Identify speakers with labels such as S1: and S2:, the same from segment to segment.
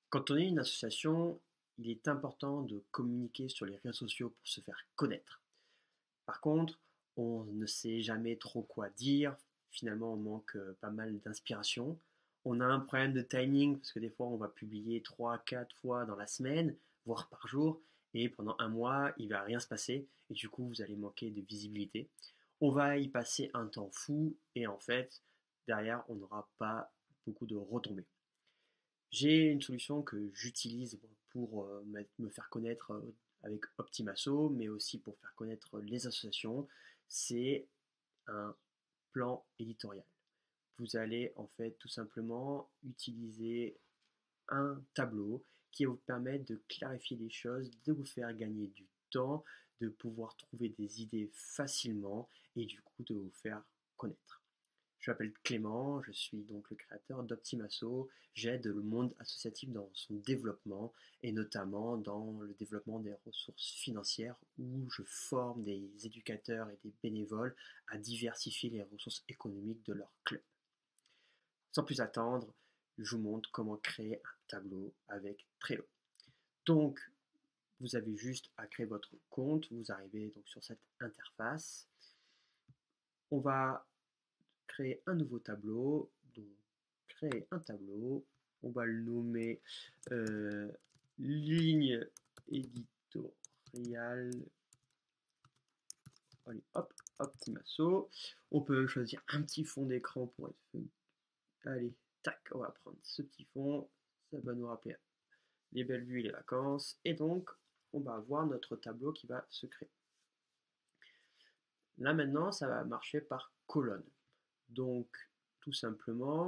S1: Quand on est une association, il est important de communiquer sur les réseaux sociaux pour se faire connaître. Par contre, on ne sait jamais trop quoi dire. Finalement, on manque pas mal d'inspiration. On a un problème de timing parce que des fois, on va publier 3, 4 fois dans la semaine, voire par jour. Et pendant un mois, il ne va rien se passer. Et du coup, vous allez manquer de visibilité. On va y passer un temps fou. Et en fait, derrière, on n'aura pas beaucoup de retombées. J'ai une solution que j'utilise pour me faire connaître avec Optimaso, mais aussi pour faire connaître les associations. C'est un plan éditorial. Vous allez en fait tout simplement utiliser un tableau qui va vous permettre de clarifier les choses, de vous faire gagner du temps, de pouvoir trouver des idées facilement et du coup de vous faire connaître. Je m'appelle Clément, je suis donc le créateur d'Optimaso. J'aide le monde associatif dans son développement et notamment dans le développement des ressources financières où je forme des éducateurs et des bénévoles à diversifier les ressources économiques de leur club. Sans plus attendre, je vous montre comment créer un tableau avec Trello. Donc, vous avez juste à créer votre compte, vous arrivez donc sur cette interface. On va créer un nouveau tableau. Donc, créer un tableau. On va le nommer ligne éditoriale. Allez, hop, Optimaso. On peut choisir un petit fond d'écran pour être fun. Allez, tac, on va prendre ce petit fond. Ça va nous rappeler les belles vues et les vacances. Et donc, on va avoir notre tableau qui va se créer. Là maintenant, ça va marcher par colonne. Donc, tout simplement,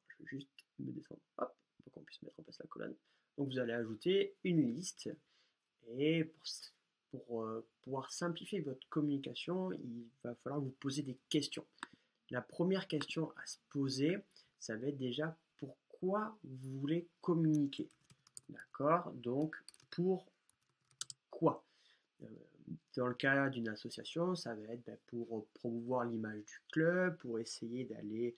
S1: je vais juste me descendre, hop, pour qu'on puisse mettre en place la colonne. Donc, vous allez ajouter une liste et pour pouvoir simplifier votre communication, il va falloir vous poser des questions. La première question à se poser, ça va être déjà pourquoi vous voulez communiquer. D'accord? Donc, pourquoi? Dans le cas d'une association, ça va être pour promouvoir l'image du club, pour essayer d'aller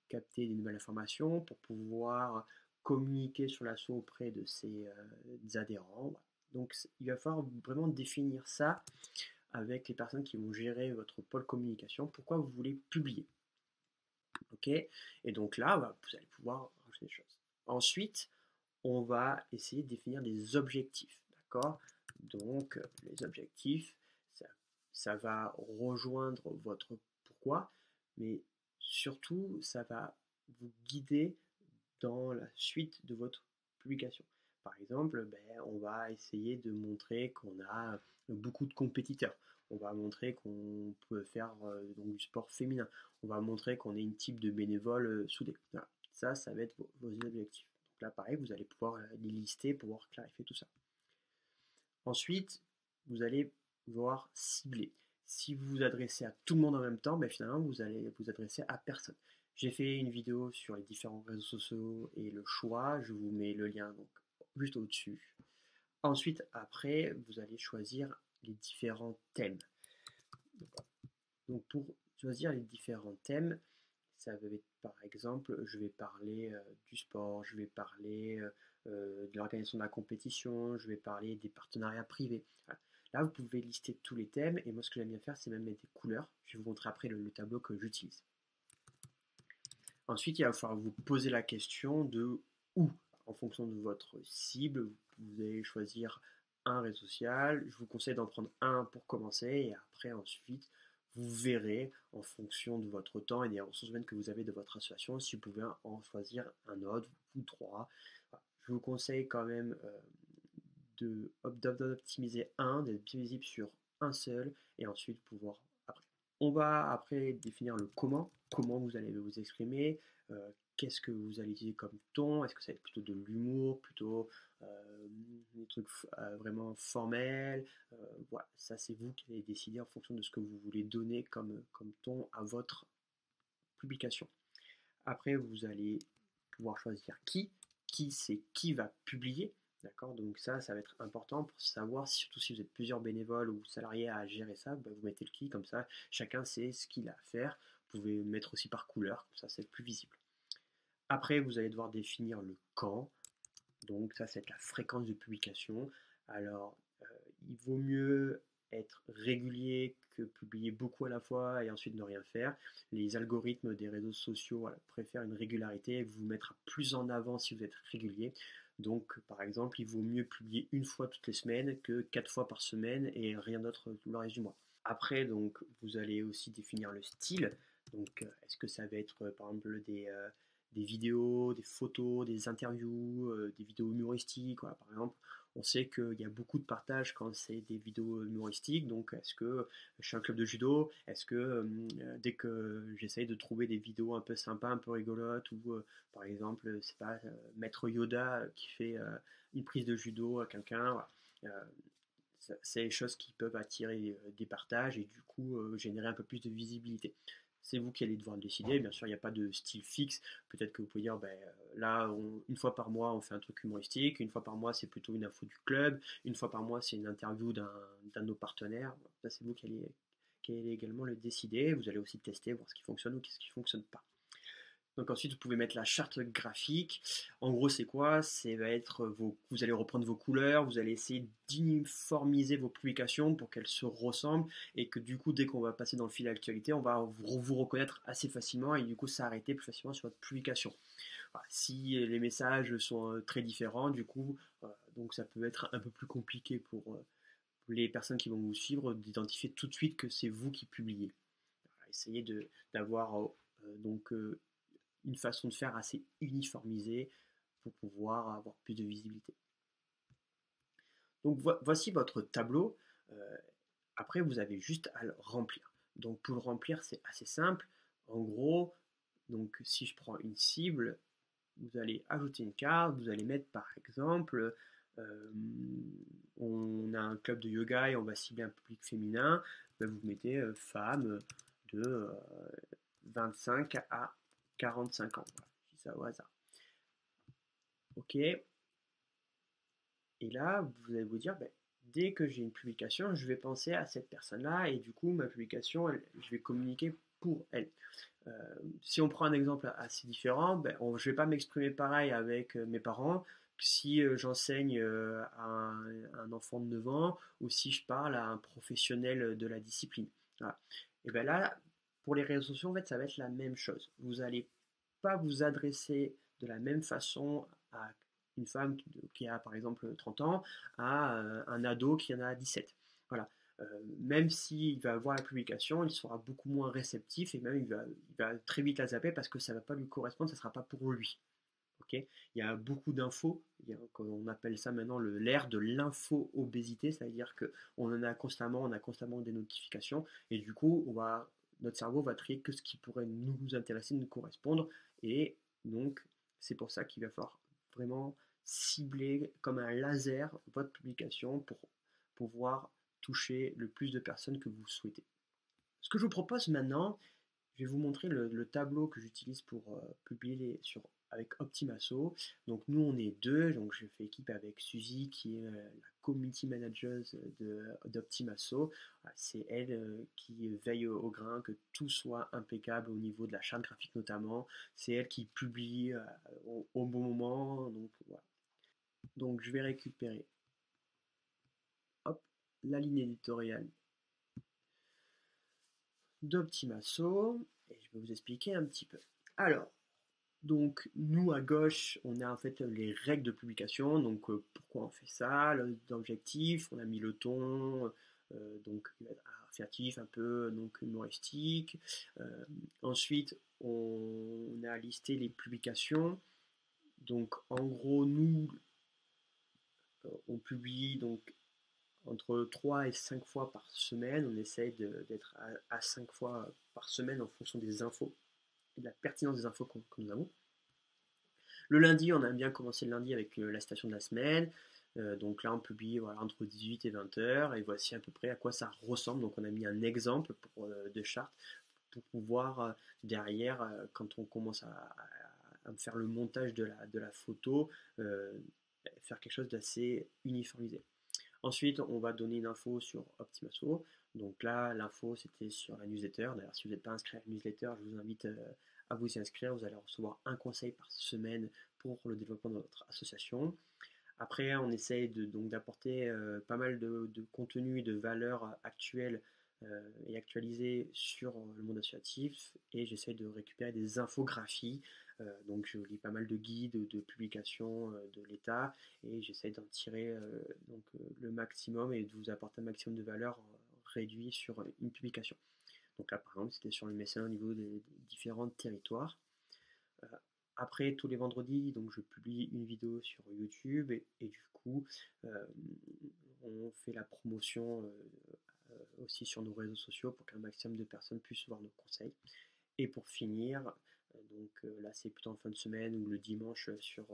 S1: capter des nouvelles informations, pour pouvoir communiquer sur l'assaut auprès de ses adhérents. Donc il va falloir vraiment définir ça avec les personnes qui vont gérer votre pôle communication, pourquoi vous voulez publier. Ok? Et donc là, vous allez pouvoir rajouter des choses. Ensuite, on va essayer de définir des objectifs. D'accord? Donc, les objectifs, ça va rejoindre votre pourquoi, mais surtout, ça va vous guider dans la suite de votre publication. Par exemple, on va essayer de montrer qu'on a beaucoup de compétiteurs. On va montrer qu'on peut faire donc, du sport féminin. On va montrer qu'on est une type de bénévole soudé. Voilà. Ça va être vos objectifs. Donc là, pareil, vous allez pouvoir les lister, pouvoir clarifier tout ça. Ensuite, vous allez voir cibler. Si vous vous adressez à tout le monde en même temps, finalement, vous allez vous adresser à personne. J'ai fait une vidéo sur les différents réseaux sociaux et le choix. Je vous mets le lien donc juste au-dessus. Ensuite, après, vous allez choisir les différents thèmes. Donc, pour choisir les différents thèmes, ça va être par exemple, je vais parler du sport, je vais parler de l'organisation de la compétition, je vais parler des partenariats privés. Voilà. Là, vous pouvez lister tous les thèmes et moi, ce que j'aime bien faire, c'est même mettre des couleurs. Je vais vous montrer après le tableau que j'utilise. Ensuite, il va falloir vous poser la question de où. En fonction de votre cible, vous allez choisir un réseau social. Je vous conseille d'en prendre un pour commencer et après, ensuite, vous verrez en fonction de votre temps et des ressources humaines que vous avez de votre association si vous pouvez en choisir un autre ou trois. Voilà. Je vous conseille quand même d'optimiser un, d'être bien visible sur un seul et ensuite pouvoir après. On va après définir le comment vous allez vous exprimer, qu'est-ce que vous allez utiliser comme ton, est-ce que ça va être plutôt de l'humour, plutôt des trucs vraiment formels, voilà, ça c'est vous qui allez décider en fonction de ce que vous voulez donner comme ton à votre publication. Après, vous allez pouvoir choisir qui c'est qui va publier. D'accord? Donc ça va être important pour savoir, surtout si vous êtes plusieurs bénévoles ou salariés à gérer ça, vous mettez le qui, comme ça chacun sait ce qu'il a à faire. Vous pouvez mettre aussi par couleur, comme ça c'est plus visible. Après, vous allez devoir définir le quand. Donc ça, c'est la fréquence de publication. Alors, il vaut mieux être régulier que publier beaucoup à la fois et ensuite ne rien faire. Les algorithmes des réseaux sociaux, voilà, préfèrent une régularité et vous mettra plus en avant si vous êtes régulier. Donc, par exemple, il vaut mieux publier une fois toutes les semaines que 4 fois par semaine et rien d'autre tout le reste du mois. Après, donc, vous allez aussi définir le style. Donc, est-ce que ça va être, par exemple, des vidéos, des photos, des interviews, des vidéos humoristiques, voilà, par exemple. On sait qu'il y a beaucoup de partage quand c'est des vidéos humoristiques, donc est-ce que je suis un club de judo, est-ce que dès que j'essaye de trouver des vidéos un peu sympas, un peu rigolotes, ou par exemple, c'est pas Maître Yoda qui fait une prise de judo à quelqu'un, voilà. C'est des choses qui peuvent attirer des partages et du coup générer un peu plus de visibilité. C'est vous qui allez devoir le décider. Bien sûr, il n'y a pas de style fixe. Peut-être que vous pouvez dire, ben, là, une fois par mois, on fait un truc humoristique. Une fois par mois, c'est plutôt une info du club. Une fois par mois, c'est une interview d'un de nos partenaires. Ça, c'est vous qui allez également le décider. Vous allez aussi tester, voir ce qui fonctionne ou ce qui ne fonctionne pas. Donc ensuite, vous pouvez mettre la charte graphique. En gros, c'est quoi? Va être vous allez reprendre vos couleurs, vous allez essayer d'uniformiser vos publications pour qu'elles se ressemblent et que du coup, dès qu'on va passer dans le fil d'actualité, on va vous reconnaître assez facilement et du coup s'arrêter plus facilement sur votre publication. Voilà. Si les messages sont très différents, du coup, donc ça peut être un peu plus compliqué pour les personnes qui vont vous suivre d'identifier tout de suite que c'est vous qui publiez. Voilà, essayez d'avoir donc une façon de faire assez uniformisée pour pouvoir avoir plus de visibilité. Donc voici votre tableau. Euh, Après, vous avez juste à le remplir. Donc pour le remplir, c'est assez simple. En gros, donc si je prends une cible, vous allez ajouter une carte, vous allez mettre par exemple, euh, on a un club de yoga et on va cibler un public féminin, ben vous mettez femme de 25 à 45 ans. Voilà, je dis ça au hasard. Ok. Et là, vous allez vous dire, ben, dès que j'ai une publication, je vais penser à cette personne-là et du coup, ma publication, je vais communiquer pour elle. Euh, Si on prend un exemple assez différent, ben, je ne vais pas m'exprimer pareil avec mes parents que si j'enseigne à un enfant de 9 ans ou si je parle à un professionnel de la discipline. Voilà. Et bien là, pour les réseaux sociaux, en fait, ça va être la même chose. Vous n'allez pas vous adresser de la même façon à une femme qui a par exemple 30 ans à un ado qui en a 17. Voilà. Même s'il va voir la publication, il sera beaucoup moins réceptif et même il va très vite la zapper parce que ça ne va pas lui correspondre, ça ne sera pas pour lui. Okay, il y a beaucoup d'infos, on appelle ça maintenant l'ère de l'info-obésité, c'est-à-dire qu'on on a constamment des notifications et du coup, notre cerveau va trier que ce qui pourrait nous intéresser, nous correspondre et donc c'est pour ça qu'il va falloir vraiment cibler comme un laser votre publication pour pouvoir toucher le plus de personnes que vous souhaitez. Ce que je vous propose maintenant, je vais vous montrer le tableau que j'utilise pour avec Optimaso. Donc nous on est deux, donc je fais équipe avec Suzy qui est la community manager d'Optimaso. C'est elle qui veille au grain, que tout soit impeccable au niveau de la charte graphique notamment. C'est elle qui publie au bon moment. Donc voilà. Donc je vais récupérer hop, la ligne éditoriale d'Optimaso et je vais vous expliquer un petit peu. Alors, donc nous à gauche, on a en fait les règles de publication. Donc pourquoi on fait ça, l'objectif, on a mis le ton, donc affirmatif, un peu donc humoristique. Ensuite, on a listé les publications. Donc en gros, nous, on publie donc entre 3 et 5 fois par semaine. On essaye d'être à 5 fois par semaine en fonction des infos et de la pertinence des infos que nous avons. Le lundi, on aime bien commencer le lundi avec la citation de la semaine. Donc là, on publie voilà, entre 18 et 20 heures. Et voici à peu près à quoi ça ressemble. Donc on a mis un exemple de charte pour pouvoir derrière, quand on commence à faire le montage de la photo, faire quelque chose d'assez uniformisé. Ensuite, on va donner une info sur Optimaso. Donc là, l'info, c'était sur la newsletter. D'ailleurs, si vous n'êtes pas inscrit à la newsletter, je vous invite à vous y inscrire. Vous allez recevoir un conseil par semaine pour le développement de notre association. Après, on essaye donc d'apporter pas mal de contenu, de valeurs actuelles et actualisées sur le monde associatif, et j'essaye de récupérer des infographies. Donc je lis pas mal de guides, de publications de l'État, et j'essaye d'en tirer le maximum et de vous apporter un maximum de valeur réduit sur une publication. Donc là, par exemple, c'était sur le mécénat au niveau des différents territoires. Euh, Après, tous les vendredis, donc je publie une vidéo sur YouTube, et du coup, euh, on fait la promotion aussi sur nos réseaux sociaux pour qu'un maximum de personnes puissent voir nos conseils. Et pour finir, là c'est plutôt en fin de semaine ou le dimanche sur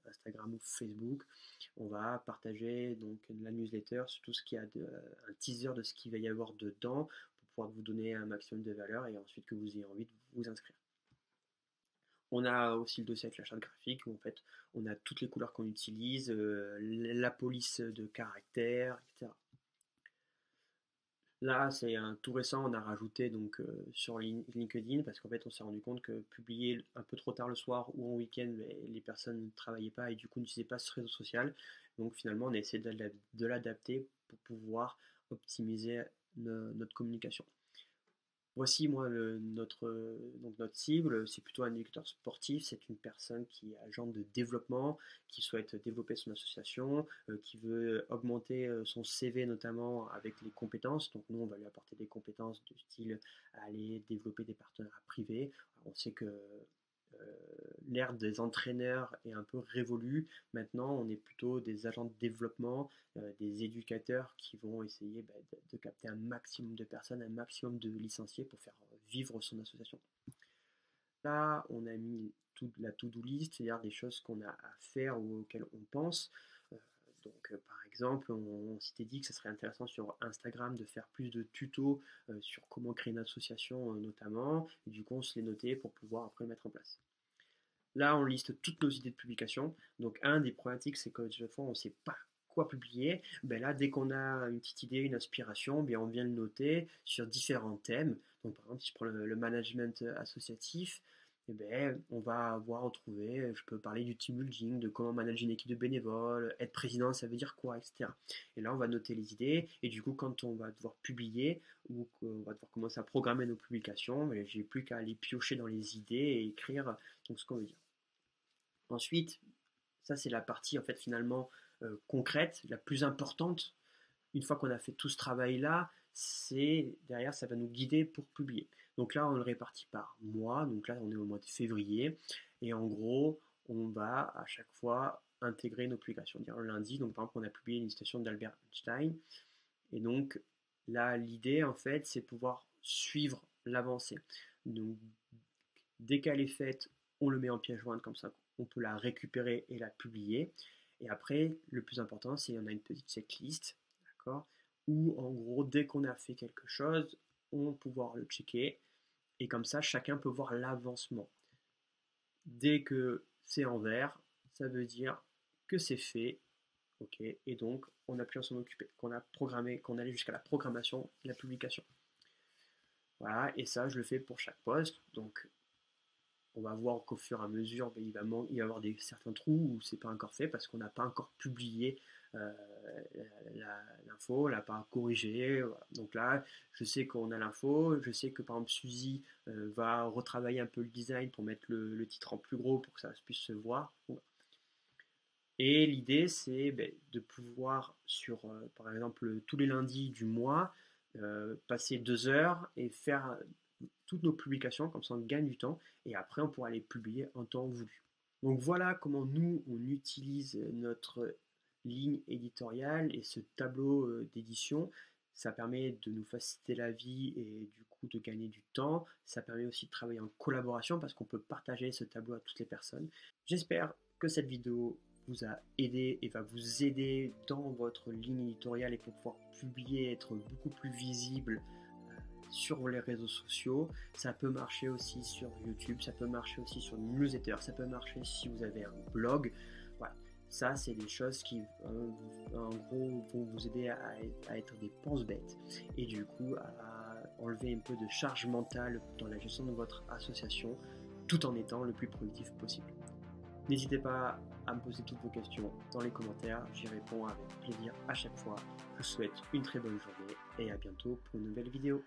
S1: Instagram ou Facebook, on va partager donc la newsletter sur tout ce qui a un teaser de ce qu'il va y avoir dedans pour pouvoir vous donner un maximum de valeur et ensuite que vous ayez envie de vous inscrire. On a aussi le dossier avec la charte graphique où en fait on a toutes les couleurs qu'on utilise, la police de caractère, etc. Là, c'est un tout récent, on a rajouté donc sur LinkedIn parce qu'en fait on s'est rendu compte que publier un peu trop tard le soir ou en week-end, les personnes ne travaillaient pas et du coup n'utilisaient pas ce réseau social. Donc finalement on a essayé de l'adapter pour pouvoir optimiser notre communication. Voici moi notre cible, c'est plutôt un éducateur sportif, c'est une personne qui est agent de développement, qui souhaite développer son association, qui veut augmenter son CV notamment avec les compétences. Donc nous on va lui apporter des compétences du style aller développer des partenariats privés. Alors, on sait que l'ère des entraîneurs est un peu révolue. Maintenant, on est plutôt des agents de développement, des éducateurs qui vont essayer de capter un maximum de personnes, un maximum de licenciés pour faire vivre son association. Là, on a mis la to-do list, c'est-à-dire des choses qu'on a à faire ou auxquelles on pense. Par exemple, on s'était dit que ce serait intéressant sur Instagram de faire plus de tutos sur comment créer une association notamment. Et du coup, on se les notait pour pouvoir après le mettre en place. Là, on liste toutes nos idées de publication. Donc, un des problématiques, c'est que des fois, on ne sait pas quoi publier. Ben là, dès qu'on a une petite idée, une inspiration, bien on vient le noter sur différents thèmes. Donc, par exemple, si je prends le management associatif, eh ben, on va avoir retrouvé, je peux parler du team building, de comment manager une équipe de bénévoles, être président, ça veut dire quoi, etc. Et là, on va noter les idées. Et du coup, quand on va devoir publier ou qu'on va devoir commencer à programmer nos publications, ben, j'ai plus qu'à aller piocher dans les idées et écrire donc ce qu'on veut dire. Ensuite, ça c'est la partie en fait finalement concrète, la plus importante. Une fois qu'on a fait tout ce travail-là, c'est derrière ça va nous guider pour publier. Donc là on le répartit par mois, donc là on est au mois de février, et en gros on va à chaque fois intégrer nos publications. Dire le lundi, donc par exemple on a publié une citation d'Albert Einstein, et donc là l'idée en fait c'est pouvoir suivre l'avancée. Donc dès qu'elle est faite, on le met en pièce jointe comme ça, on peut la récupérer et la publier. Et après, le plus important, c'est qu'on a une petite checklist, d'accord, où en gros, dès qu'on a fait quelque chose, on va pouvoir le checker. Et comme ça, chacun peut voir l'avancement. Dès que c'est en vert, ça veut dire que c'est fait, ok, et donc on a pu s'en occuper, qu'on a programmé, qu'on allait jusqu'à la programmation, la publication. Voilà, et ça, je le fais pour chaque poste. Donc on va voir qu'au fur et à mesure, il va y avoir certains trous où c'est pas encore fait parce qu'on n'a pas encore publié euh, l'info, on l'a pas corrigé. Voilà. Donc là, je sais qu'on a l'info, je sais que par exemple Suzy va retravailler un peu le design pour mettre le titre en plus gros pour que ça puisse se voir. Et l'idée, c'est de pouvoir sur, par exemple, tous les lundis du mois, passer 2 heures et faire toutes nos publications, comme ça on gagne du temps, et après on pourra les publier en temps voulu. Donc voilà comment nous, on utilise notre ligne éditoriale et ce tableau d'édition. Ça permet de nous faciliter la vie et du coup de gagner du temps. Ça permet aussi de travailler en collaboration parce qu'on peut partager ce tableau à toutes les personnes. J'espère que cette vidéo vous a aidé et va vous aider dans votre ligne éditoriale et pour pouvoir publier, être beaucoup plus visible sur les réseaux sociaux. Ça peut marcher aussi sur YouTube, ça peut marcher aussi sur une newsletter, ça peut marcher si vous avez un blog. Voilà. Ça, c'est des choses qui, en gros, vont vous aider à être des pense-bêtes et du coup à enlever un peu de charge mentale dans la gestion de votre association tout en étant le plus productif possible. N'hésitez pas à me poser toutes vos questions dans les commentaires, j'y réponds avec plaisir à chaque fois. Je vous souhaite une très bonne journée et à bientôt pour une nouvelle vidéo.